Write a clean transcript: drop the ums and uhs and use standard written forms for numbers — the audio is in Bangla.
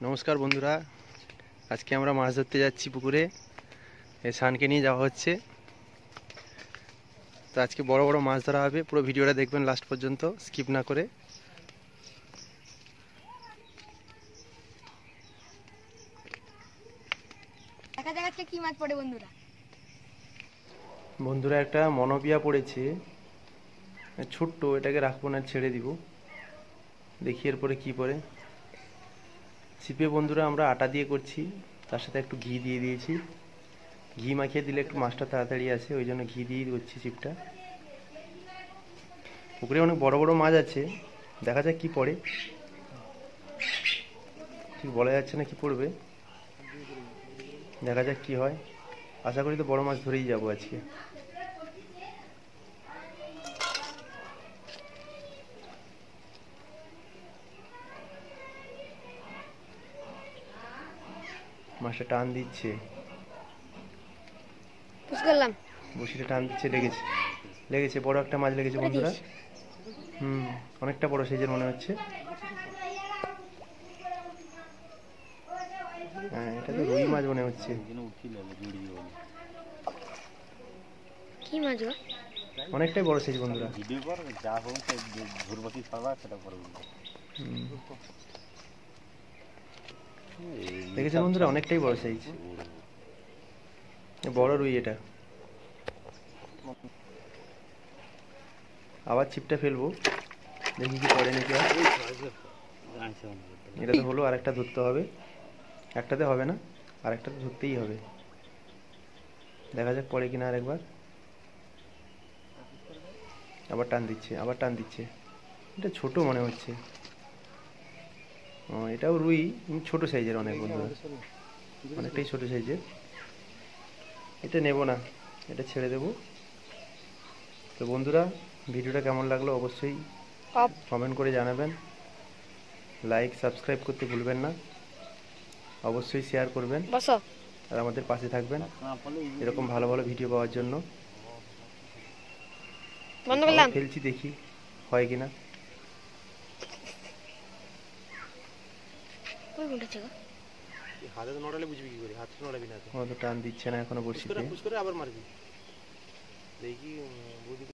নমস্কার বন্ধুরা, আজকে আমরা মাছ ধরতে যাচ্ছি পুকুরে। এই শানকে নিয়ে যাওয়া হচ্ছে। তো আজকে বড় বড় মাছ ধরা হবে, পুরো ভিডিওটা দেখবেন লাস্ট পর্যন্ত, স্কিপ না করে। দেখা যাক আজকে কি মাছ পড়ে বন্ধুরা। বন্ধুরা একটা মনোপিয়া পড়েছে, ছোট্ট, এটাকে রাখবো না, ছেড়ে দিব, দেখি এরপরে কি পড়ে। ছিপে বন্ধুরা আমরা আটা দিয়ে করছি, তার সাথে একটু ঘি দিয়ে দিয়েছি। ঘি মাখিয়ে দিলে একটু মাছটা তাড়াতাড়ি আসে, ওই জন্য ঘি দিয়ে করছি ছিপটা। পুকুরে অনেক বড় বড় মাছ আছে, দেখা যাক কি পড়ে, ঠিক বলা যাচ্ছে না কি পড়বে, দেখা যাক কি হয়। আশা করি তো বড় মাছ ধরেই যাবো আজকে। মাছটা টান দিচ্ছে, বসিটা টান দিচ্ছে, লেগেছে লেগেছে, বড় একটা মাছ লেগেছে বন্ধুরা। অনেকটা বড় সাইজের মনে হচ্ছে। হ্যাঁ, এটা তো রুই মাছ মনে হচ্ছে। কি মাছ গো? অনেকটাই বড় সাইজ বন্ধুরা। দেখেছেন বন্ধুরা, অনেকটাই বড় সাইজ, বড় রুই এটা। আবার ছিপটা ফেলবো, দেখি কি পড়ে নাকি। এটা তো হলো, আর একটা ধরতে হবে। একটাতে হবে না, আর একটা তো ধরতেই হবে। দেখা যাক পড়ে কিনা আরেকবার। আবার টান দিচ্ছে, আবার টান দিচ্ছে। এটা ছোট মনে হচ্ছে। এটাও রুই, ছোট সাইজের অনেক বন্ধুরা, অনেকটাই ছোট সাইজের। এটা নেব না, এটা ছেড়ে দেব। তো বন্ধুরা, ভিডিওটা কেমন লাগলো অবশ্যই কমেন্ট করে জানাবেন। লাইক সাবস্ক্রাইব করতে ভুলবেন না, অবশ্যই শেয়ার করবেন, আর আমাদের পাশে থাকবেন এরকম ভালো ভালো ভিডিও পাওয়ার জন্য। ফেলছি, দেখি হয় কিনা। হাতে তো নড়ালে বুঝবি কি করে, হাতে নড়াবি না তো। টান দিচ্ছে না এখনো বড়শিতে। আবার মারবি, দেখি।